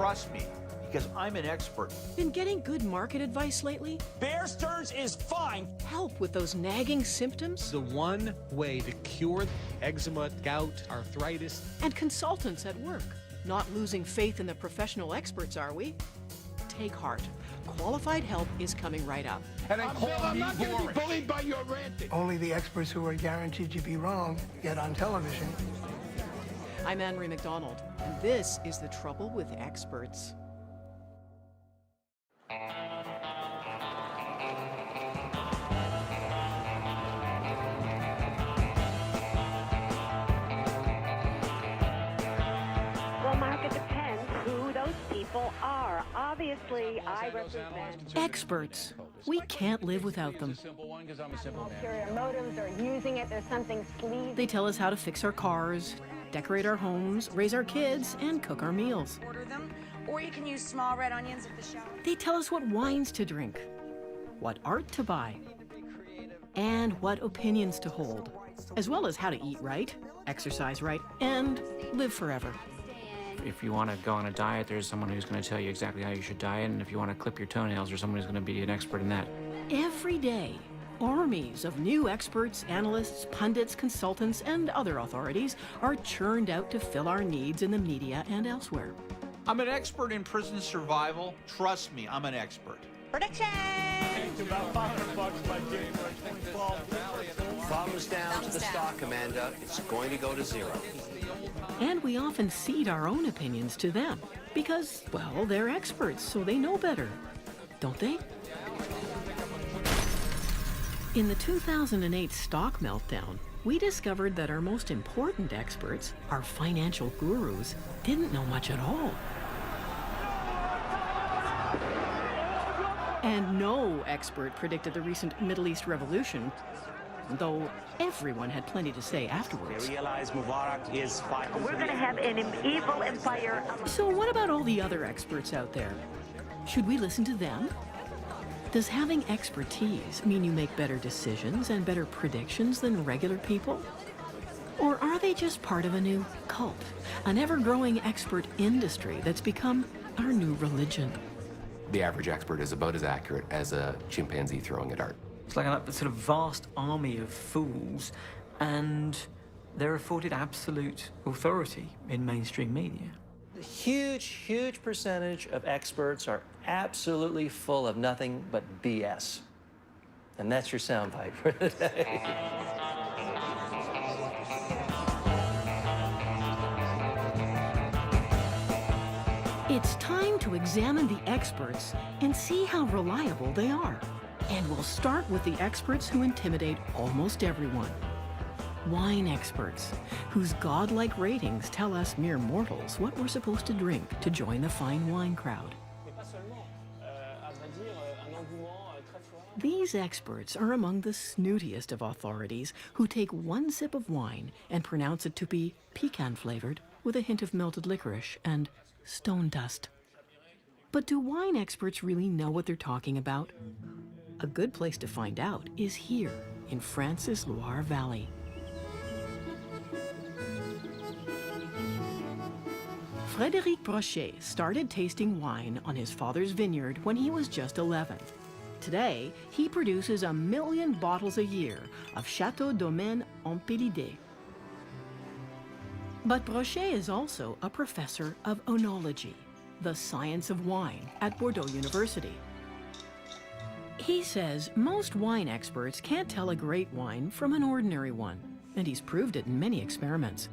trust me, because I'm an expert. Been getting good market advice lately? Bear Stearns is fine. Help with those nagging symptoms? The one way to cure eczema, gout, arthritis. And consultants at work. Not losing faith in the professional experts, are we? Take heart. Qualified help is coming right up. I'm not going to be bullied by your ranting. Only the experts who are guaranteed to be wrong get on television. I'm Anne-Marie McDonald, and this is The Trouble with Experts. Are. Obviously, I represent experts. We can't live without them. ulterior motives or using it. There's something sleazy. They tell us how to fix our cars, decorate our homes, raise our kids, and cook our meals. Order them, or you can use small red onions at the shop. They tell us what wines to drink, what art to buy, and what opinions to hold, as well as how to eat right, exercise right, and live forever. If you want to go on a diet, there's someone who's going to tell you exactly how you should diet, and if you want to clip your toenails, there's someone who's going to be an expert in that. Every day, armies of new experts, analysts, pundits, consultants, and other authorities are churned out to fill our needs in the media and elsewhere. I'm an expert in prison survival. Trust me, I'm an expert. Prediction! It's about $500 by January 2012. Thumbs down to the stock, Amanda. It's going to go to zero. And we often cede our own opinions to them because, well, they're experts, so they know better, don't they? In the 2008 stock meltdown, we discovered that our most important experts, our financial gurus, didn't know much at all. And no expert predicted the recent Middle East revolution, though everyone had plenty to say afterwards. They realize Mubarak is fighting. We're going to have an evil empire. So what about all the other experts out there? Should we listen to them? Does having expertise mean you make better decisions and better predictions than regular people? Or are they just part of a new cult, an ever-growing expert industry that's become our new religion? The average expert is about as accurate as a chimpanzee throwing a dart. It's like a sort of vast army of fools, and they're afforded absolute authority in mainstream media. A huge percentage of experts are absolutely full of nothing but BS. And that's your soundbite for today. It's time to examine the experts and see how reliable they are. And we'll start with the experts who intimidate almost everyone. Wine experts, whose godlike ratings tell us mere mortals what we're supposed to drink to join the fine wine crowd. These experts are among the snootiest of authorities who take one sip of wine and pronounce it to be pecan-flavored with a hint of melted licorice and stone dust. But do wine experts really know what they're talking about? A good place to find out is here in France's Loire Valley. Frédéric Brochet started tasting wine on his father's vineyard when he was just 11. Today, he produces 1 million bottles a year of Chateau Domaine Empélidé. But Brochet is also a professor of oenology, the science of wine, at Bordeaux University. He says most wine experts can't tell a great wine from an ordinary one, and he's proved it in many experiments.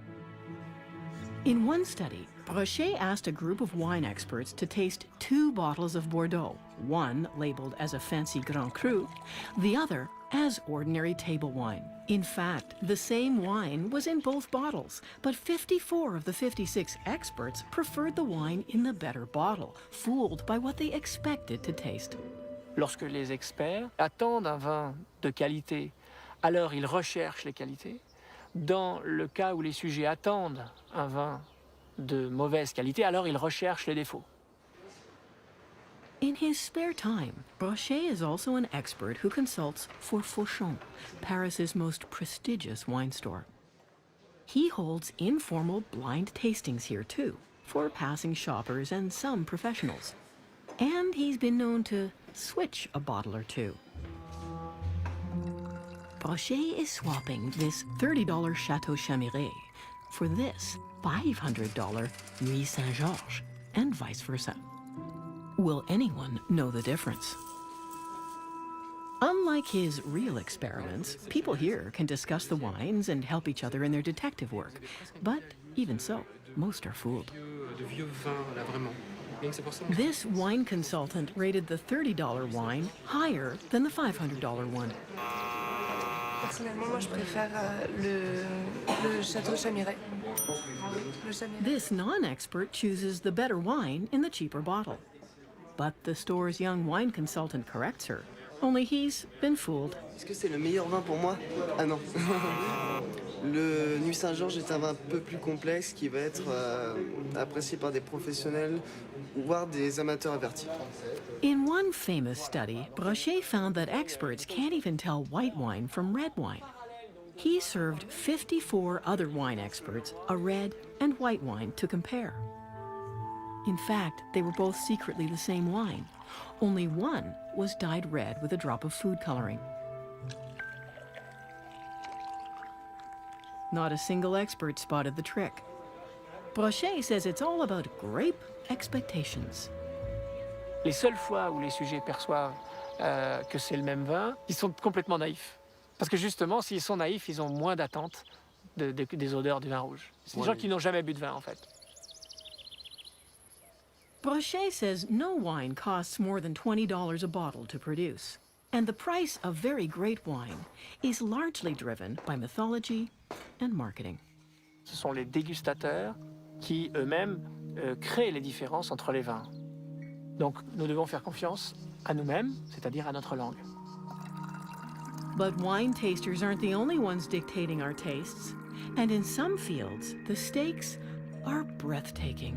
In one study, Brochet asked a group of wine experts to taste 2 bottles of Bordeaux, one labeled as a fancy Grand Cru, the other as ordinary table wine. In fact, the same wine was in both bottles, but 54 of the 56 experts preferred the wine in the better bottle, fooled by what they expected to taste. Lorsque les experts attendent un vin de qualité, alors ils recherchent les qualités. Dans le cas où les sujets attendent un vin de mauvaise qualité, alors ils recherchent les défauts. In his spare time, Brochet is also an expert who consults for Fauchon, Paris's most prestigious wine store. He holds informal blind tastings here too, for passing shoppers and some professionals. And he's been known to switch a bottle or two. Brochet is swapping this $30 Chateau Chamiret for this $500 Nuit Saint-Georges, and vice versa. Will anyone know the difference? Unlike his real experiments, people here can discuss the wines and help each other in their detective work. But even so, most are fooled. This wine consultant rated the $30 wine higher than the $500 one. Personnellement, moi, je préfère le Château Chamiret. This non-expert chooses the better wine in the cheaper bottle. But the store's young wine consultant corrects her. Only he's been fooled. Est-ce que c'est le meilleur vin pour moi? Ah non. Le Nuit Saint-Georges est un vin un peu plus complexe qui va être apprécié par des professionnels, voire des amateurs avertis. In one famous study, Brochet found that experts can't even tell white wine from red wine. He served 54 other wine experts a red and white wine to compare. In fact, they were both secretly the same wine. Only one was dyed red with a drop of food coloring. Not a single expert spotted the trick. Brochet says it's all about grape expectations. Les seules fois où les sujets perçoivent que c'est le même vin, ils sont complètement naïfs. Parce que justement, s'ils sont naïfs, ils ont moins d'attente des odeurs du vin rouge. C'est des gens qui n'ont jamais bu de vin, en fait. Brochet says no wine costs more than $20 a bottle to produce. And the price of very great wine is largely driven by mythology and marketing. Ce sont les dégustateurs qui, eux-mêmes, créent les différences entre les vins. Donc, nous devons faire confiance à nous-mêmes, c'est-à-dire à notre langue. But wine tasters aren't the only ones dictating our tastes. And in some fields, the stakes are breathtaking.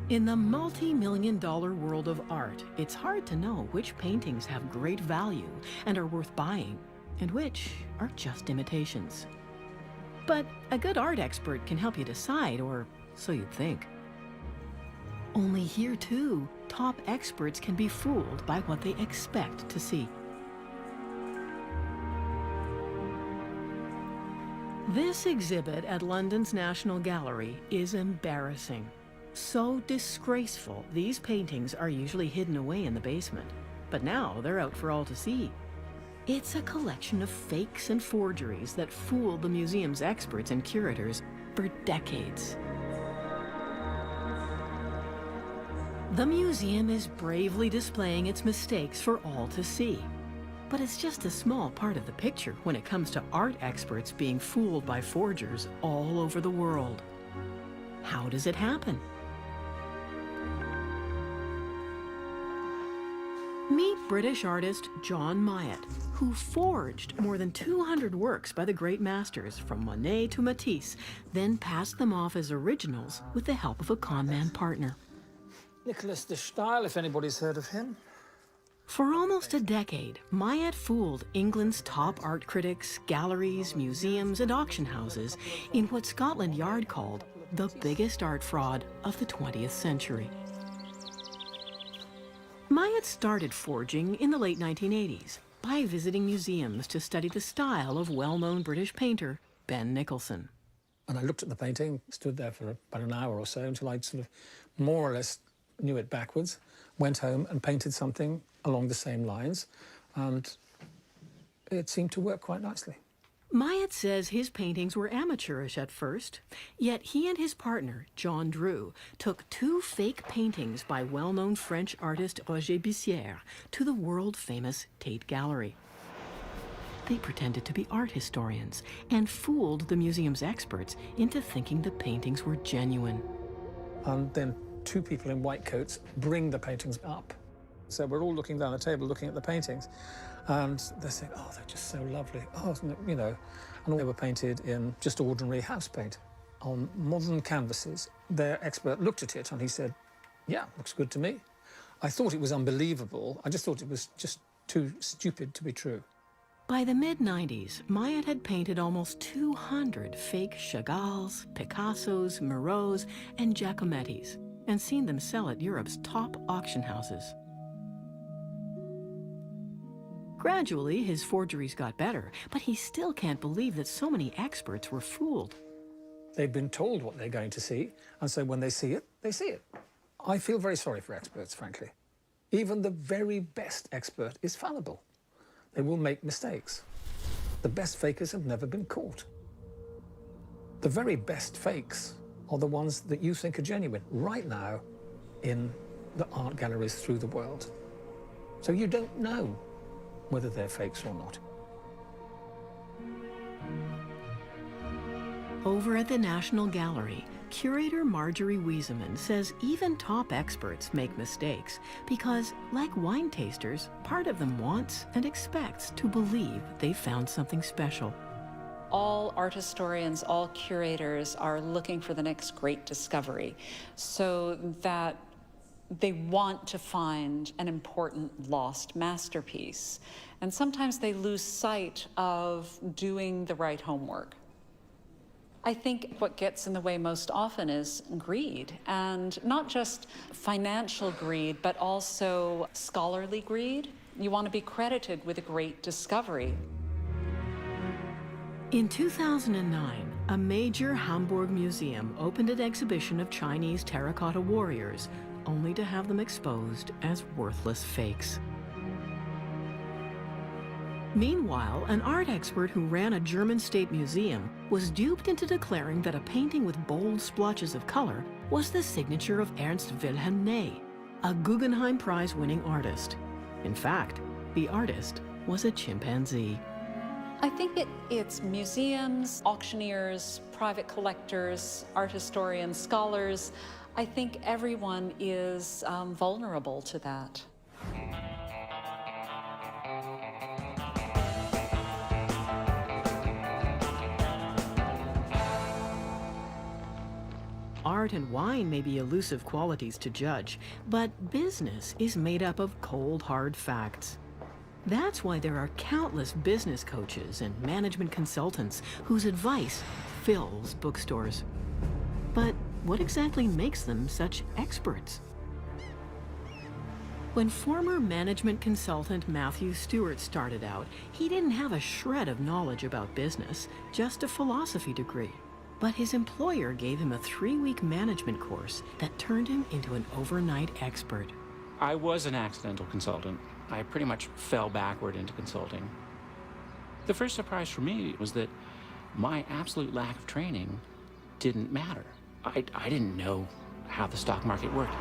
In the multi-million-dollar world of art, it's hard to know which paintings have great value and are worth buying, and which are just imitations. But a good art expert can help you decide, or so you'd think. Only here, too, top experts can be fooled by what they expect to see. This exhibit at London's National Gallery is embarrassing. So disgraceful, these paintings are usually hidden away in the basement. But now they're out for all to see. It's a collection of fakes and forgeries that fooled the museum's experts and curators for decades. The museum is bravely displaying its mistakes for all to see. But it's just a small part of the picture when it comes to art experts being fooled by forgers all over the world. How does it happen? Meet British artist John Myatt, who forged more than 200 works by the great masters, from Monet to Matisse, then passed them off as originals with the help of a con-man partner. Nicholas de Stael, if anybody's heard of him. For almost a decade, Myatt fooled England's top art critics, galleries, museums, and auction houses in what Scotland Yard called the biggest art fraud of the 20th century. Myatt started forging in the late 1980s by visiting museums to study the style of well-known British painter Ben Nicholson. And I looked at the painting, stood there for about an hour or so until I'd sort of more or less knew it backwards, went home and painted something along the same lines, and it seemed to work quite nicely. Myatt says his paintings were amateurish at first, yet he and his partner, John Drew, took two fake paintings by well-known French artist Roger Bissière to the world-famous Tate Gallery. They pretended to be art historians and fooled the museum's experts into thinking the paintings were genuine. And then two people in white coats bring the paintings up. So we're all looking down the table, looking at the paintings, and they're saying, oh, they're just so lovely. Oh, you know, and they were painted in just ordinary house paint on modern canvases. Their expert looked at it and he said, yeah, looks good to me. I thought it was unbelievable. I just thought it was just too stupid to be true. By the mid-90s, Maillet had painted almost 200 fake Chagalls, Picassos, Mirots, and Giacomettis, and seen them sell at Europe's top auction houses. Gradually, his forgeries got better, but he still can't believe that so many experts were fooled. They've been told what they're going to see, and so when they see it, they see it. I feel very sorry for experts, frankly. Even the very best expert is fallible. They will make mistakes. The best fakers have never been caught. The very best fakes are the ones that you think are genuine right now in the art galleries through the world. So you don't know whether they're fakes or not. Over at the National Gallery, curator Marjorie Wieseman says even top experts make mistakes because, like wine tasters, part of them wants and expects to believe they've found something special. All art historians, all curators are looking for the next great discovery, so that they want to find an important lost masterpiece. And sometimes they lose sight of doing the right homework. I think what gets in the way most often is greed, and not just financial greed, but also scholarly greed. You want to be credited with a great discovery. In 2009, a major Hamburg museum opened an exhibition of Chinese terracotta warriors, only to have them exposed as worthless fakes. Meanwhile, an art expert who ran a German state museum was duped into declaring that a painting with bold splotches of color was the signature of Ernst Wilhelm Ney, a Guggenheim Prize-winning artist. In fact, the artist was a chimpanzee. I think it's museums, auctioneers, private collectors, art historians, scholars. I think everyone is vulnerable to that. Art and wine may be elusive qualities to judge, but business is made up of cold, hard facts. That's why there are countless business coaches and management consultants whose advice fills bookstores. But what exactly makes them such experts? When former management consultant Matthew Stewart started out, he didn't have a shred of knowledge about business, just a philosophy degree. But his employer gave him a 3-week management course that turned him into an overnight expert. I was an accidental consultant. I pretty much fell backward into consulting. The first surprise for me was that my absolute lack of training didn't matter. I didn't know how the stock market worked.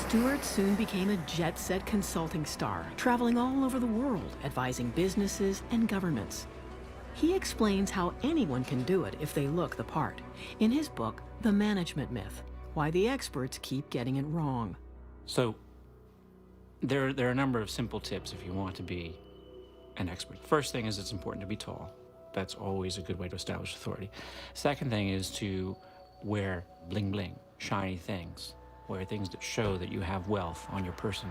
Stewart soon became a jet-set consulting star, traveling all over the world, advising businesses and governments. He explains how anyone can do it if they look the part, in his book, The Management Myth, Why the Experts Keep Getting It Wrong. So, there are a number of simple tips if you want to be an expert. First thing is it's important to be tall. That's always a good way to establish authority. Second thing is to wear bling bling, shiny things. Wear things that show that you have wealth on your person.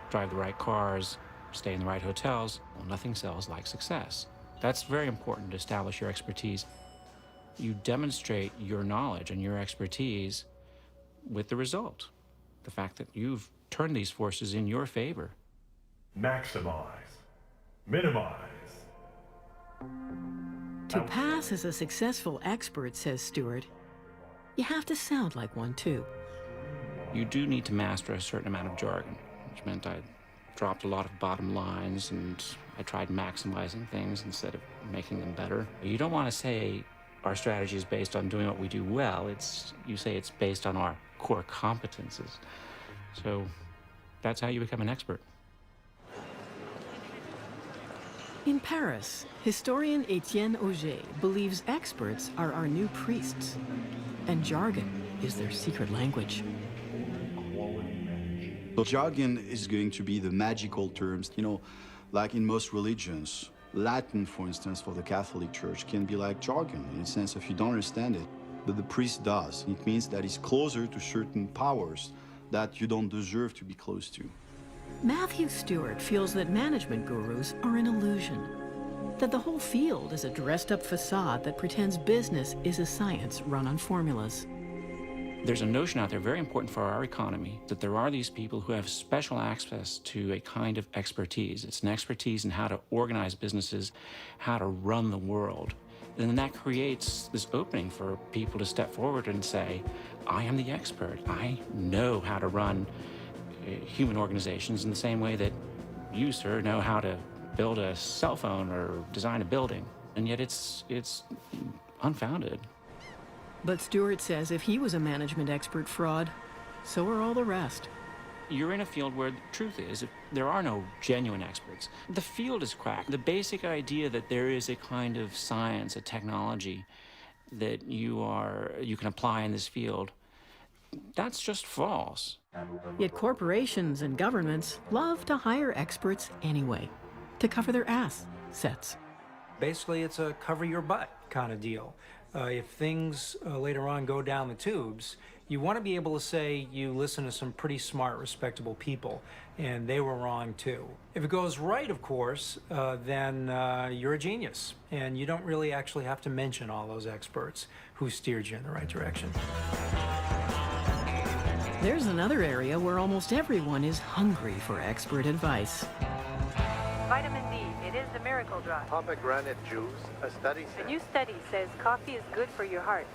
Drive the right cars, stay in the right hotels. Well, nothing sells like success. That's very important to establish your expertise. You demonstrate your knowledge and your expertise with the result. The fact that you've turned these forces in your favor. Maximize. Minimize. To pass as a successful expert, says Stewart, you have to sound like one too. You do need to master a certain amount of jargon, which meant I dropped a lot of bottom lines and I tried maximizing things instead of making them better. You don't want to say our strategy is based on doing what we do well. You say it's based on our core competences. So that's how you become an expert. In Paris, historian Etienne Auger believes experts are our new priests, and jargon is their secret language. So jargon is going to be the magical terms, like in most religions. Latin, for instance, for the Catholic Church can be like jargon in the sense if you don't understand it, but the priest does. It means that he's closer to certain powers that you don't deserve to be close to. Matthew Stewart feels that management gurus are an illusion. that the whole field is a dressed-up facade that pretends business is a science run on formulas. There's a notion out there very important for our economy that there are these people who have special access to a kind of expertise. It's an expertise in how to organize businesses, how to run the world. And then that creates this opening for people to step forward and say, I am the expert. I know how to run human organizations in the same way that you, sir, know how to build a cell phone or design a building. And yet it's unfounded. But Stewart says if he was a management expert fraud, so are all the rest. You're in a field where the truth is, there are no genuine experts. The field is cracked. The basic idea that there is a kind of science, a technology that you can apply in this field, that's just false. Yet corporations and governments love to hire experts anyway, to cover their assets. Basically, it's a cover your butt kind of deal. If things later on go down the tubes, you want to be able to say you listen to some pretty smart, respectable people, and they were wrong too. If it goes right, of course, then you're a genius, and you don't really actually have to mention all those experts who steered you in the right direction. There's another area where almost everyone is hungry for expert advice. Vitamin D, it is the miracle drug. Pomegranate juice, a new study says coffee is good for your heart.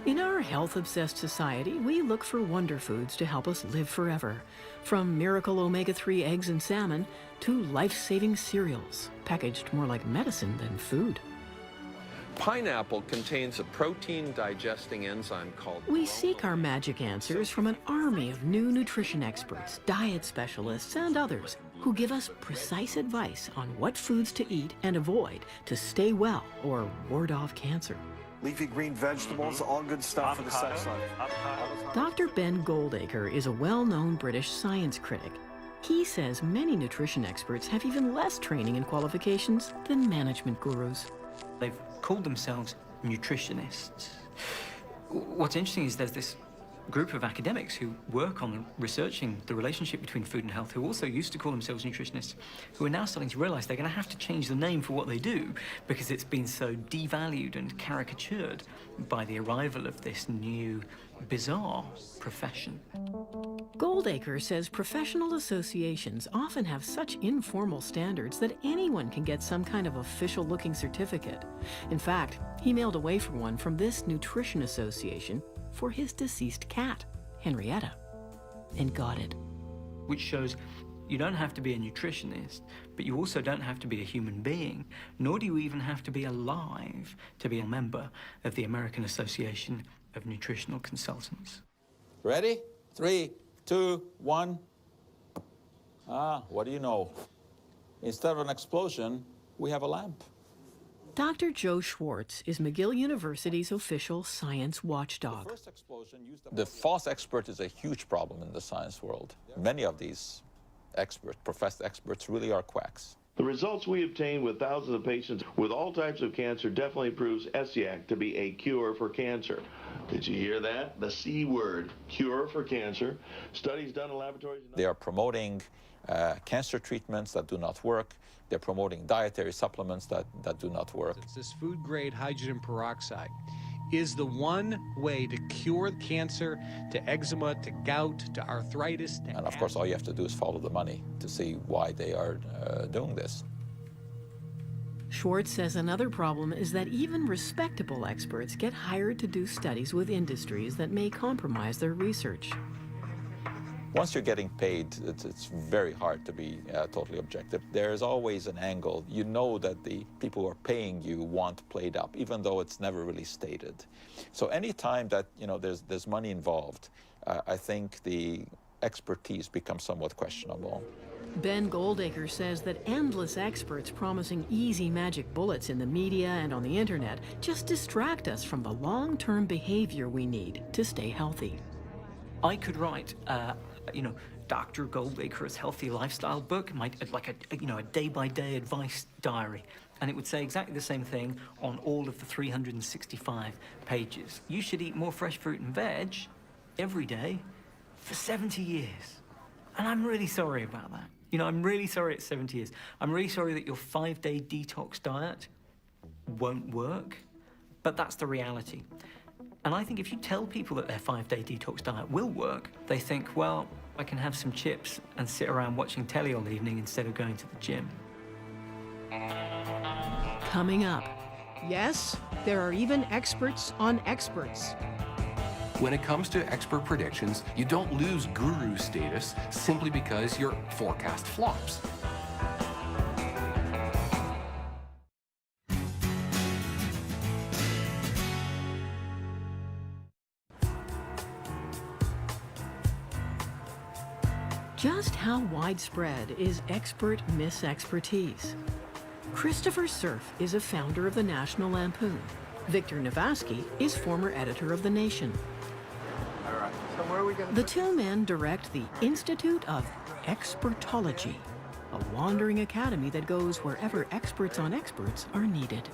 In our health-obsessed society, we look for wonder foods to help us live forever. From miracle omega-3 eggs and salmon to life-saving cereals, packaged more like medicine than food. Pineapple contains a protein-digesting enzyme called... We seek our magic answers from an army of new nutrition experts, diet specialists, and others who give us precise advice on what foods to eat and avoid to stay well or ward off cancer. Leafy green vegetables, all good stuff for the sex life. Dr. Ben Goldacre is a well-known British science critic. He says many nutrition experts have even less training and qualifications than management gurus. They've called themselves nutritionists. What's interesting is there's this group of academics who work on researching the relationship between food and health, who also used to call themselves nutritionists, who are now starting to realize they're going to have to change the name for what they do because it's been so devalued and caricatured by the arrival of this new, bizarre profession. Goldacre says professional associations often have such informal standards that anyone can get some kind of official-looking certificate. In fact, he mailed away for one from this nutrition association for his deceased cat, Henrietta, and got it. Which shows you don't have to be a nutritionist, but you also don't have to be a human being, nor do you even have to be alive to be a member of the American Association of Nutritional Consultants. Ready? 3, 2, 1. What do you know? Instead of an explosion, we have a lamp. Dr. Joe Schwartz is McGill University's official science watchdog. The false expert is a huge problem in the science world. Many of these experts, professed experts, really are quacks. The results we obtained with thousands of patients with all types of cancer definitely proves S.U.A to be a cure for cancer. Did you hear that? The C word, cure for cancer. Studies done in laboratories. They are promoting cancer treatments that do not work. They're promoting dietary supplements that do not work. This food-grade hydrogen peroxide is the one way to cure cancer, to eczema, to gout, to arthritis. And of course, all you have to do is follow the money to see why they are doing this. Schwartz says another problem is that even respectable experts get hired to do studies with industries that may compromise their research. Once you're getting paid, it's very hard to be totally objective. There's always an angle. You know that the people who are paying you want played up, even though it's never really stated. So any time that there's money involved, I think the expertise becomes somewhat questionable. Ben Goldacre says that endless experts promising easy magic bullets in the media and on the internet just distract us from the long-term behavior we need to stay healthy. I could write, Dr. Goldacre's healthy lifestyle book, like a day-by-day advice diary, and it would say exactly the same thing on all of the 365 pages. You should eat more fresh fruit and veg every day for 70 years. And I'm really sorry about that. You know, I'm really sorry it's 70 years. I'm really sorry that your 5-day detox diet won't work, but that's the reality. And I think if you tell people that their 5-day detox diet will work, they think, well, I can have some chips and sit around watching telly all evening instead of going to the gym. Coming up, yes, there are even experts on experts. When it comes to expert predictions, you don't lose guru status simply because your forecast flops. Just how widespread is expert mis-expertise? Christopher Cerf is a founder of the National Lampoon. Victor Navasky is former editor of The Nation. All right. So where are we going to... The two men direct the Institute of Expertology, a wandering academy that goes wherever experts on experts are needed.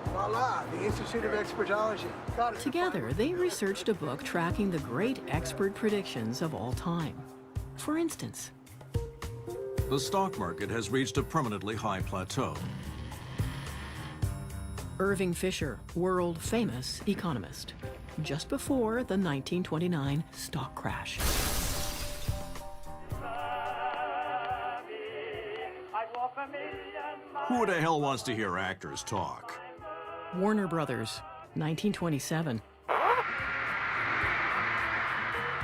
Voila, the Institute of Expertology. Got it. Together, they researched a book tracking the great expert predictions of all time. For instance, the stock market has reached a permanently high plateau. Irving Fisher, world-famous economist, just before the 1929 stock crash. Who the hell wants to hear actors talk? Warner Brothers, 1927.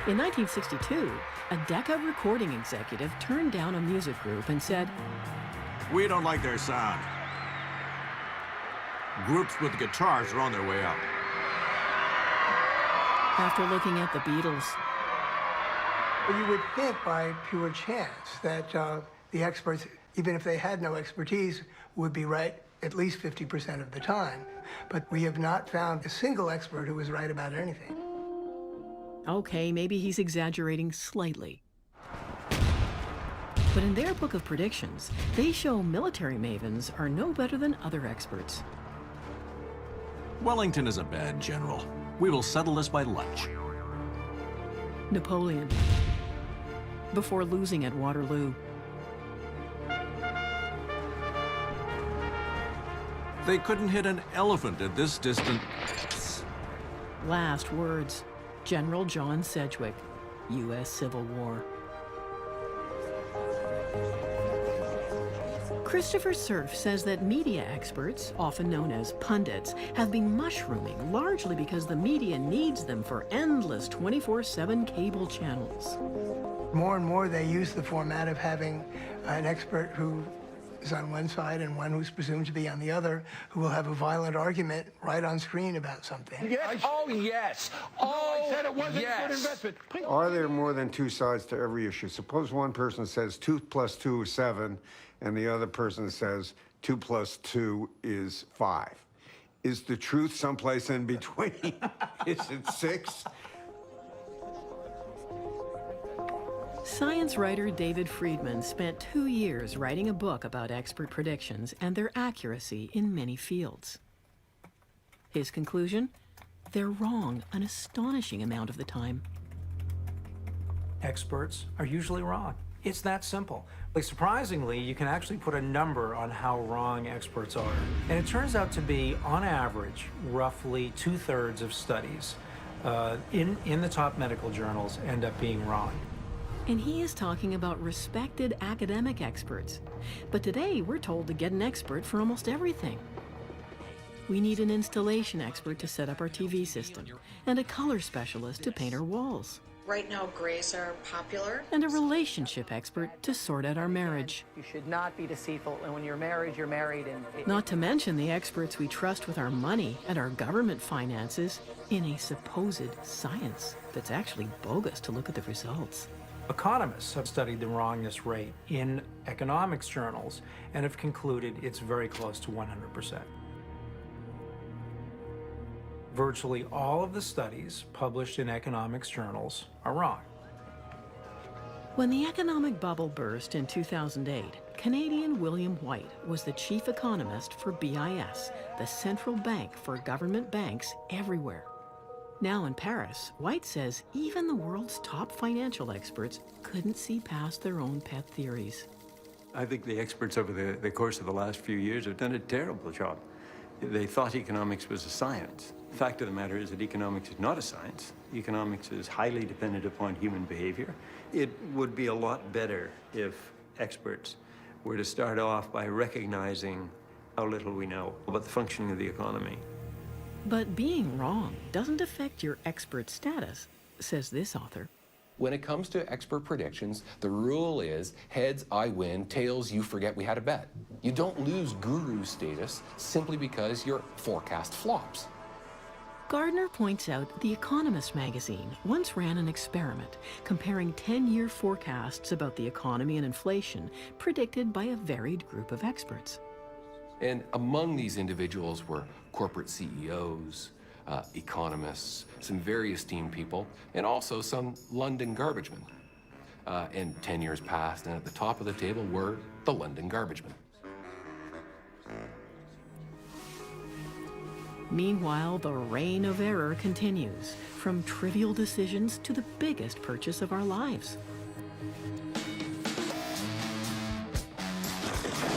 In 1962, a Decca recording executive turned down a music group and said, "We don't like their sound. Groups with guitars are on their way out." After looking at the Beatles, Well, you would think by pure chance that the experts, even if they had no expertise, would be right at least 50% of the time. But we have not found a single expert who was right about anything. okay, maybe he's exaggerating slightly. But in their book of predictions, they show military mavens are no better than other experts. Wellington is a bad general. We will settle this by lunch. Napoleon, before losing at Waterloo. They couldn't hit an elephant at this distance. Last words, General John Sedgwick, U.S. Civil War. Christopher Cerf says that media experts, often known as pundits, have been mushrooming largely because the media needs them for endless 24/7 cable channels. More and more, they use the format of having an expert who is on one side and one who's presumed to be on the other, who will have a violent argument right on screen about something. Yes. Oh, yes. Oh, I said it wasn't yes. a good investment. Are there more than two sides to every issue? Suppose one person says 2 + 2 is 7, and the other person says 2 + 2 is 5. Is the truth someplace in between? Is it 6? Science writer David Friedman spent 2 years writing a book about expert predictions and their accuracy in many fields. His conclusion? They're wrong an astonishing amount of the time. Experts are usually wrong. It's that simple. Like, surprisingly, you can actually put a number on how wrong experts are. And it turns out to be, on average, roughly 2/3 of studies in the top medical journals end up being wrong. And he is talking about respected academic experts. But today, we're told to get an expert for almost everything. We need an installation expert to set up our TV system, and a color specialist to paint our walls. Right now, grays are popular. And a relationship expert to sort out our marriage. You should not be deceitful, and when you're married, you're married. And Not to mention the experts we trust with our money and our government finances in a supposed science that's actually bogus to look at the results. Economists have studied the wrongness rate in economics journals and have concluded it's very close to 100%. Virtually all of the studies published in economics journals are wrong. When the economic bubble burst in 2008, Canadian William White was the chief economist for BIS, the central bank for government banks everywhere. Now in Paris, White says even the world's top financial experts couldn't see past their own pet theories. I think the experts over the course of the last few years have done a terrible job. They thought economics was a science. The fact of the matter is that economics is not a science. Economics is highly dependent upon human behavior. It would be a lot better if experts were to start off by recognizing how little we know about the functioning of the economy. But being wrong doesn't affect your expert status, says this author. When it comes to expert predictions, the rule is heads, I win, tails, you forget we had a bet. You don't lose guru status simply because your forecast flops. Gardner points out The Economist magazine once ran an experiment comparing 10-year forecasts about the economy and inflation predicted by a varied group of experts. And among these individuals were corporate CEOs, economists, some very esteemed people, and also some London garbage men. And 10 years passed, and at the top of the table were the London garbage men. Meanwhile, the reign of error continues, from trivial decisions to the biggest purchase of our lives.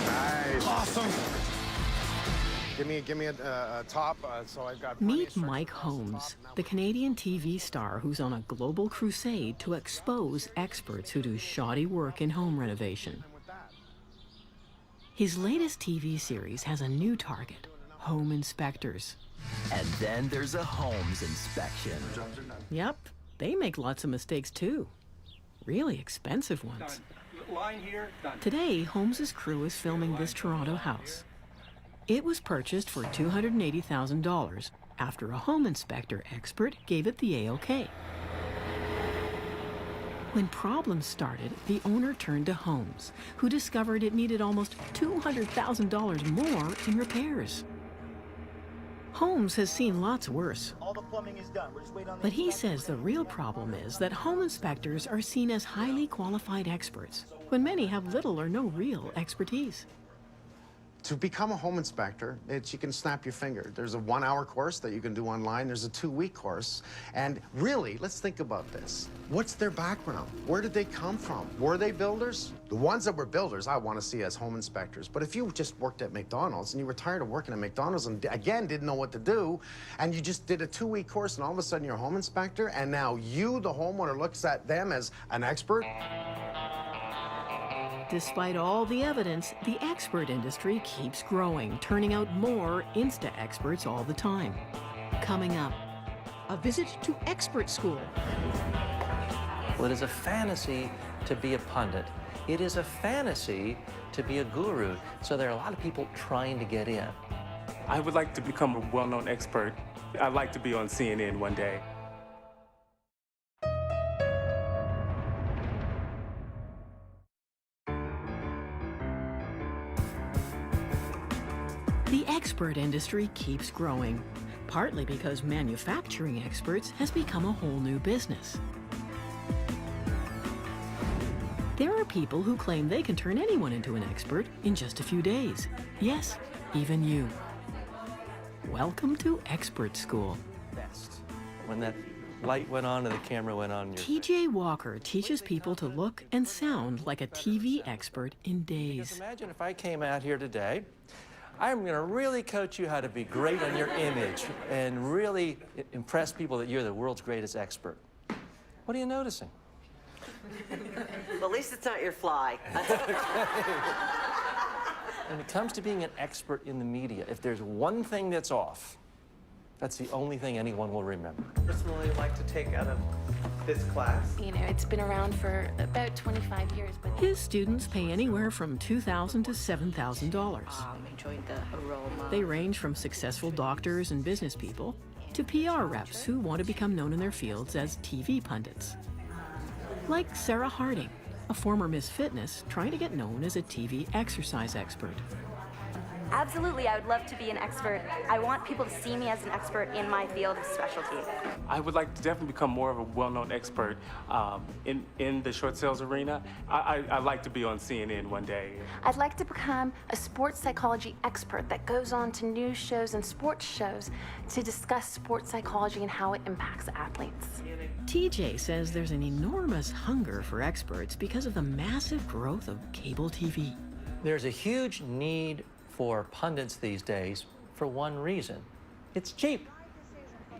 Nice. Awesome. Give me a top, so I've got... Meet Mike Holmes, the Canadian TV star who's on a global crusade to expose experts who do shoddy work in home renovation. His latest TV series has a new target, home inspectors. And then there's a homes inspection. Yep, they make lots of mistakes too. Really expensive ones. Line here. Today, Holmes' crew is filming this Toronto house. It was purchased for $280,000 after a home inspector expert gave it the A-OK. When problems started, the owner turned to Holmes, who discovered it needed almost $200,000 more in repairs. Holmes has seen lots worse. All the plumbing is done. We're just waiting on But he says the real problem is that home inspectors are seen as highly qualified experts, when many have little or no real expertise. To become a home inspector, you can snap your finger. There's a 1-hour course that you can do online. There's a 2-week course. And really, let's think about this. What's their background? Where did they come from? Were they builders? The ones that were builders, I want to see as home inspectors. But if you just worked at McDonald's and you were tired of working at McDonald's and, again, didn't know what to do, and you just did a 2-week course and all of a sudden you're a home inspector, and now you, the homeowner, looks at them as an expert. Despite all the evidence, the expert industry keeps growing, turning out more Insta-experts all the time. Coming up, a visit to expert school. Well, it is a fantasy to be a pundit. It is a fantasy to be a guru. So there are a lot of people trying to get in. I would like to become a well-known expert. I'd like to be on CNN one day. The expert industry keeps growing, partly because manufacturing experts has become a whole new business. There are people who claim they can turn anyone into an expert in just a few days. Yes, even you. Welcome to Expert School. Best. When that light went on and the camera went on. TJ Walker teaches people to look and sound like a TV expert in days. Because imagine if I came out here today, I'm going to really coach you how to be great on your image and really impress people that you're the world's greatest expert. What are you noticing? Well, at least it's not your fly. When it comes to being an expert in the media, if there's one thing that's off, that's the only thing anyone will remember. Personally, like to take out of this class? You know, it's been around for about 25 years, but... His students pay anywhere from $2,000 to $7,000. Enjoyed the aroma. They range from successful doctors and business people to PR reps who want to become known in their fields as TV pundits. Like Sarah Harding, a former Miss Fitness trying to get known as a TV exercise expert. Absolutely, I would love to be an expert. I want people to see me as an expert in my field of specialty. I would like to definitely become more of a well-known expert in the short sales arena. I'd like to be on CNN one day. I'd like to become a sports psychology expert that goes on to news shows and sports shows to discuss sports psychology and how it impacts athletes. TJ says there's an enormous hunger for experts because of the massive growth of cable TV. There's a huge need for pundits these days for one reason. It's cheap.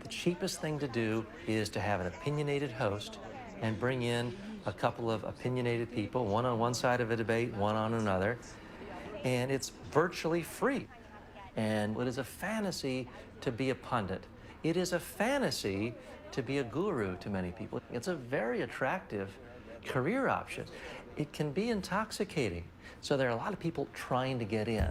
The cheapest thing to do is to have an opinionated host and bring in a couple of opinionated people, one on one side of a debate, one on another, and it's virtually free. And it is a fantasy to be a pundit. It is a fantasy to be a guru to many people. It's a very attractive career option. It can be intoxicating. So there are a lot of people trying to get in.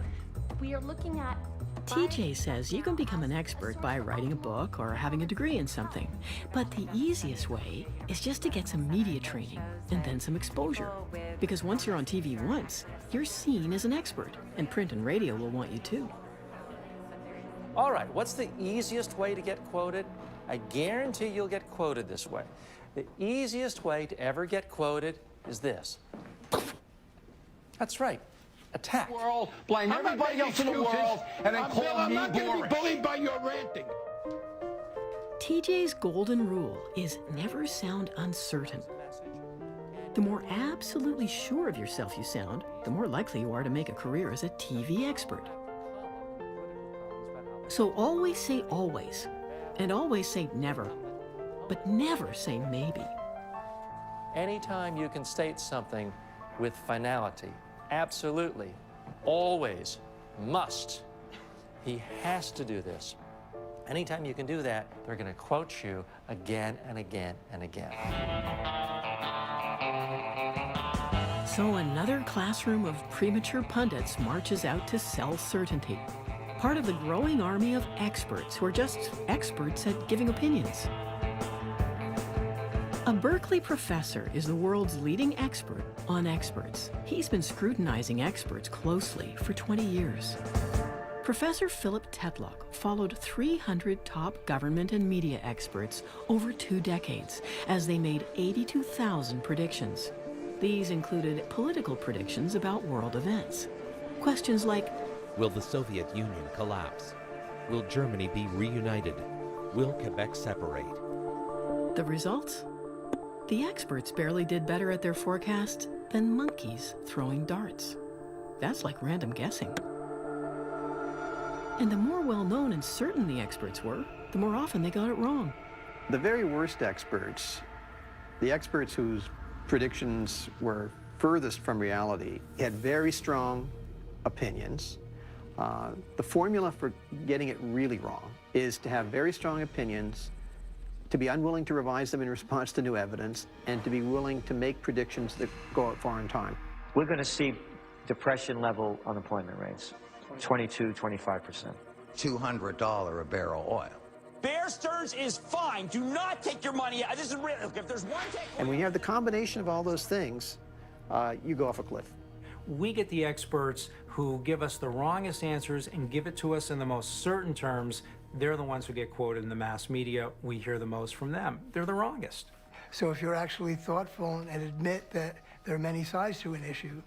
We are looking at TJ says you can become an expert by writing a book or having a degree in something. But the easiest way is just to get some media training and then some exposure. Because once you're on TV once, you're seen as an expert, and print and radio will want you too. All right, what's the easiest way to get quoted? I guarantee you'll get quoted this way. The easiest way to ever get quoted is this. That's right. Attack. World, blame everybody else in the world, and then call me boring. I'm not going to be bullied by your ranting. TJ's golden rule is never sound uncertain. The more absolutely sure of yourself you sound, the more likely you are to make a career as a TV expert. So always say always, and always say never, but never say maybe. Anytime you can state something with finality, absolutely, always, must, he has to do this. Anytime you can do that, they're going to quote you again and again and again. So another classroom of premature pundits marches out to sell certainty. Part of the growing army of experts who are just experts at giving opinions. A Berkeley professor is the world's leading expert on experts. He's been scrutinizing experts closely for 20 years. Professor Philip Tetlock followed 300 top government and media experts over 2 decades as they made 82,000 predictions. These included political predictions about world events. Questions like, will the Soviet Union collapse? Will Germany be reunited? Will Quebec separate? The results? The experts barely did better at their forecast than monkeys throwing darts. That's like random guessing. And the more well-known and certain the experts were, the more often they got it wrong. The very worst experts, the experts whose predictions were furthest from reality, had very strong opinions. The formula for getting it really wrong is to have very strong opinions, to be unwilling to revise them in response to new evidence, and to be willing to make predictions that go out far in time. We're going to see depression-level unemployment rates, 22, 25%. $200 a barrel oil. Bear Stearns is fine. Do not take your money out. This is real. If there's one take. And when you have the combination of all those things, you go off a cliff. We get the experts who give us the wrongest answers and give it to us in the most certain terms. They're the ones who get quoted in the mass media. We hear the most from them. They're the wrongest. So if you're actually thoughtful and admit that there are many sides to an issue,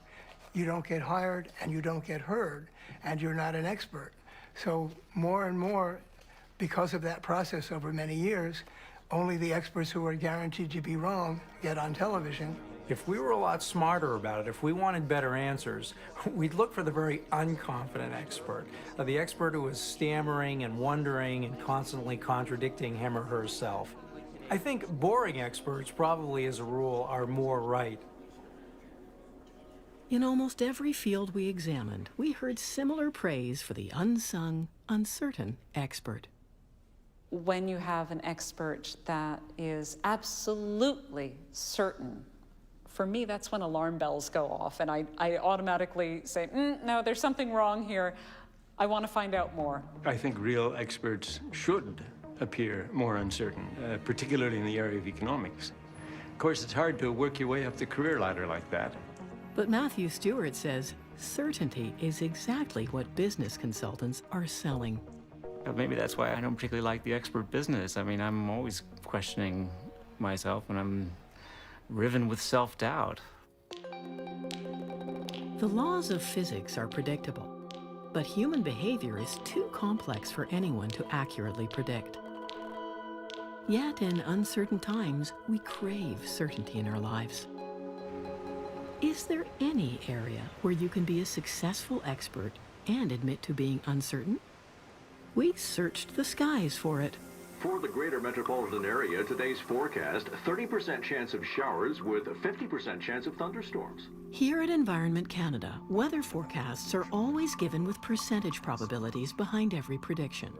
you don't get hired and you don't get heard, and you're not an expert. So more and more, because of that process over many years, only the experts who are guaranteed to be wrong get on television. If we were a lot smarter about it, if we wanted better answers, we'd look for the very unconfident expert, the expert who is stammering and wondering and constantly contradicting him or herself. I think boring experts probably, as a rule, are more right. In almost every field we examined, we heard similar praise for the unsung, uncertain expert. When you have an expert that is absolutely certain, for me, that's when alarm bells go off, and I automatically say, no, there's something wrong here. I want to find out more. I think real experts should appear more uncertain, particularly in the area of economics. Of course, it's hard to work your way up the career ladder like that. But Matthew Stewart says certainty is exactly what business consultants are selling. Maybe that's why I don't particularly like the expert business. I mean, I'm always questioning myself and I'm riven with self-doubt. The laws of physics are predictable, but human behavior is too complex for anyone to accurately predict. Yet in uncertain times, we crave certainty in our lives. Is there any area where you can be a successful expert and admit to being uncertain? We searched the skies for it. For the greater metropolitan area, today's forecast, 30% chance of showers with a 50% chance of thunderstorms. Here at Environment Canada, weather forecasts are always given with percentage probabilities behind every prediction.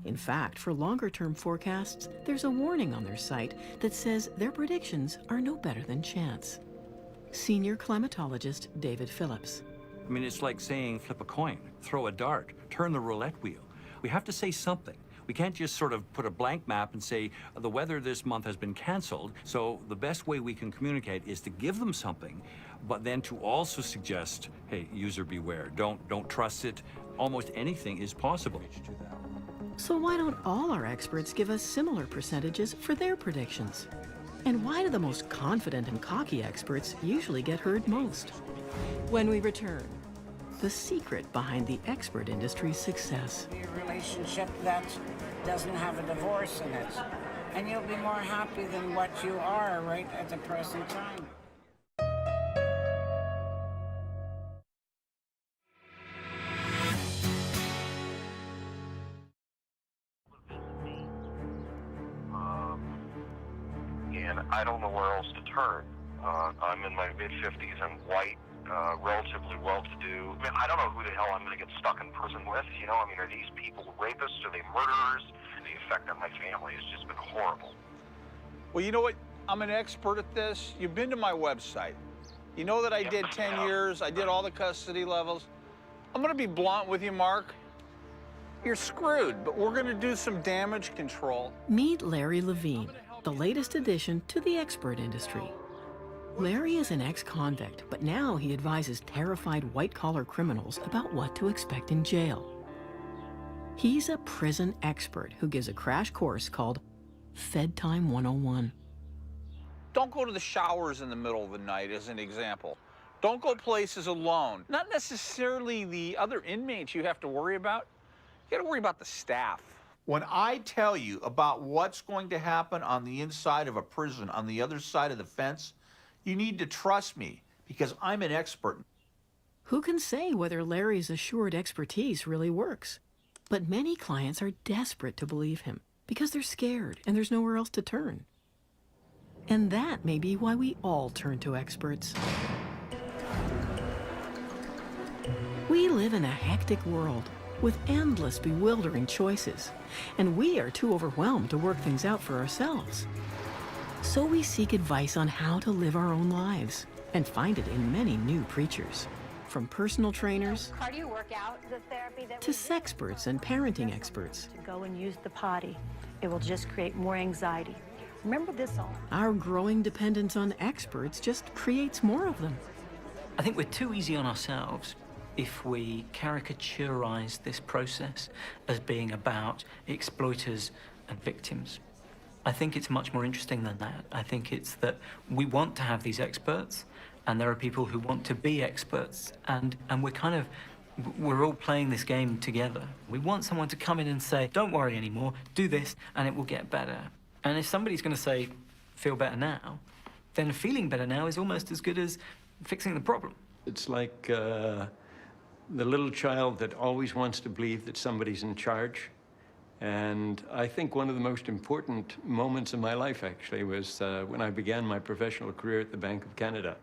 In fact, for longer-term forecasts, there's a warning on their site that says their predictions are no better than chance. Senior climatologist David Phillips. I mean, it's like saying flip a coin, throw a dart, turn the roulette wheel. We have to say something. We can't just sort of put a blank map and say the weather this month has been canceled. So the best way we can communicate is to give them something, but then to also suggest, hey, user beware, don't trust it. Almost anything is possible. So why don't all our experts give us similar percentages for their predictions? And why do the most confident and cocky experts usually get heard most? When we return, the secret behind the expert industry's success. A relationship that doesn't have a divorce in it. And you'll be more happy than what you are right at the present time. And I don't know where else to turn. I'm in my mid-50s. I'm white, relatively well-to-do. I mean, I don't know who the hell I'm going to get stuck in prison with. You know, I mean, are these people rapists? Are they murderers? The effect on my family has just been horrible. Well, you know what? I'm an expert at this. You've been to my website. You know that I did 10 years. I did all the custody levels. I'm going to be blunt with you, Mark. You're screwed, but we're going to do some damage control. Meet Larry Levine, the latest addition to the expert industry. Larry is an ex-convict, but now he advises terrified white-collar criminals about what to expect in jail. He's a prison expert who gives a crash course called Fed Time 101. Don't go to the showers in the middle of the night, as an example. Don't go places alone. Not necessarily the other inmates you have to worry about. You got to worry about the staff. When I tell you about what's going to happen on the inside of a prison, on the other side of the fence, you need to trust me, because I'm an expert. Who can say whether Larry's assured expertise really works? But many clients are desperate to believe him because they're scared and there's nowhere else to turn. And that may be why we all turn to experts. We live in a hectic world with endless, bewildering choices, and we are too overwhelmed to work things out for ourselves. So we seek advice on how to live our own lives and find it in many new preachers, from personal trainers Cardio workout, the therapy that to sexperts and parenting experts. to go and use the potty, it will just create more anxiety. Remember this all. Our growing dependence on experts just creates more of them. I think we're too easy on ourselves if we caricaturize this process as being about exploiters and victims. I think it's much more interesting than that. I think it's that we want to have these experts, and there are people who want to be experts, and we're all playing this game together. We want someone to come in and say, don't worry anymore, do this, and it will get better. And if somebody's going to say, feel better now, then feeling better now is almost as good as fixing the problem. It's like the little child that always wants to believe that somebody's in charge. And I think one of the most important moments of my life, actually, was when I began my professional career at the Bank of Canada.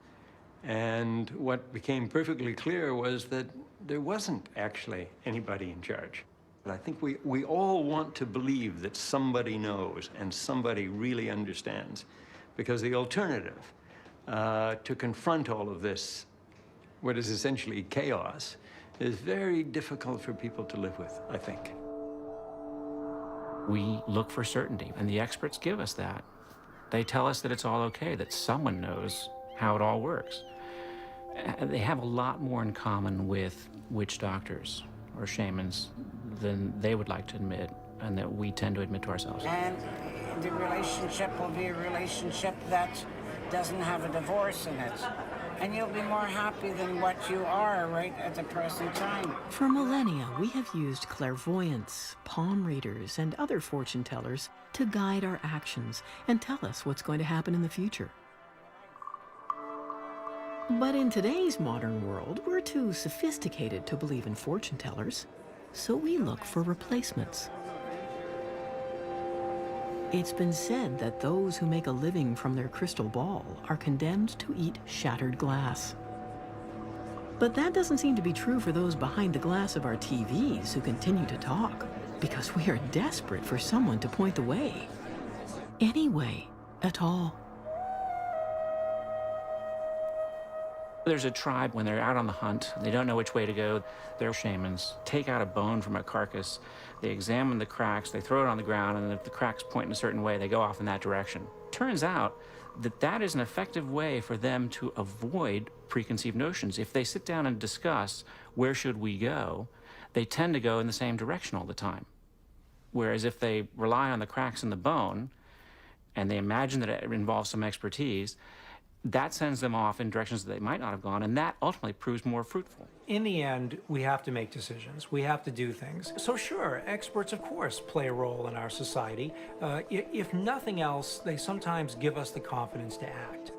And what became perfectly clear was that there wasn't actually anybody in charge. But I think we all want to believe that somebody knows and somebody really understands, because the alternative to confront all of this, what is essentially chaos, is very difficult for people to live with, I think. We look for certainty, and the experts give us that. They tell us that it's all okay, that someone knows how it all works. They have a lot more in common with witch doctors or shamans than they would like to admit, and that we tend to admit to ourselves. And the relationship will be a relationship that doesn't have a divorce in it. And you'll be more happy than what you are right at the present time. For millennia, we have used clairvoyants, palm readers, and other fortune tellers to guide our actions and tell us what's going to happen in the future. But in today's modern world, we're too sophisticated to believe in fortune tellers, so we look for replacements. It's been said that those who make a living from their crystal ball are condemned to eat shattered glass. But that doesn't seem to be true for those behind the glass of our TVs who continue to talk, because we are desperate for someone to point the way. Any way at all. There's a tribe, when they're out on the hunt, they don't know which way to go. They're shamans. Take out a bone from a carcass, they examine the cracks, they throw it on the ground, and if the cracks point in a certain way, they go off in that direction. Turns out that that is an effective way for them to avoid preconceived notions. If they sit down and discuss where should we go, they tend to go in the same direction all the time. Whereas if they rely on the cracks in the bone, and they imagine that it involves some expertise, that sends them off in directions that they might not have gone, and that ultimately proves more fruitful. In the end, we have to make decisions. We have to do things. So sure, experts, of course, play a role in our society. If nothing else, they sometimes give us the confidence to act.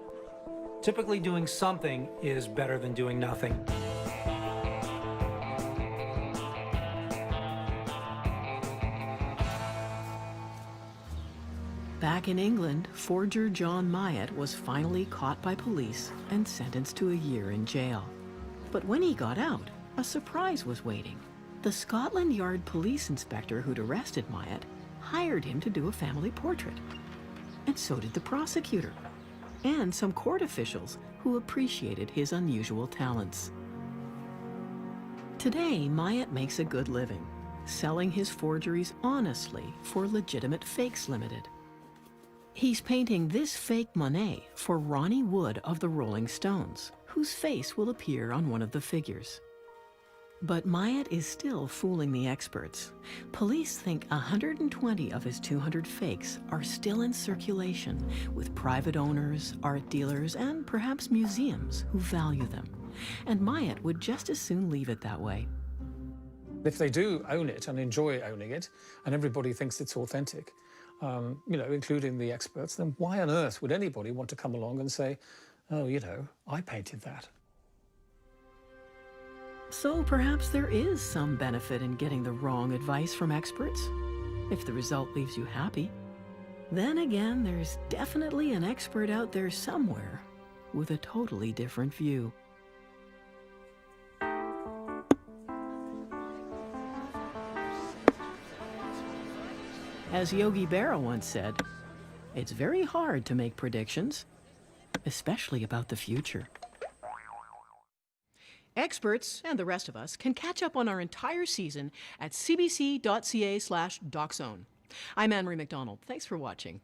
Typically, doing something is better than doing nothing. Back in England, forger John Myatt was finally caught by police and sentenced to a year in jail. But when he got out, a surprise was waiting. The Scotland Yard police inspector who'd arrested Myatt hired him to do a family portrait. And so did the prosecutor, and some court officials who appreciated his unusual talents. Today, Myatt makes a good living, selling his forgeries honestly for Legitimate Fakes Limited. He's painting this fake Monet for Ronnie Wood of the Rolling Stones, whose face will appear on one of the figures. But Myatt is still fooling the experts. Police think 120 of his 200 fakes are still in circulation with private owners, art dealers, and perhaps museums who value them. And Myatt would just as soon leave it that way. If they do own it and enjoy owning it, and everybody thinks it's authentic, you know, including the experts, then why on earth would anybody want to come along and say, oh, you know, I painted that? So perhaps there is some benefit in getting the wrong advice from experts, if the result leaves you happy. Then again, there's definitely an expert out there somewhere with a totally different view. As Yogi Berra once said, it's very hard to make predictions, especially about the future. Experts, and the rest of us, can catch up on our entire season at cbc.ca/DocZone. I'm Anne-Marie McDonald. Thanks for watching.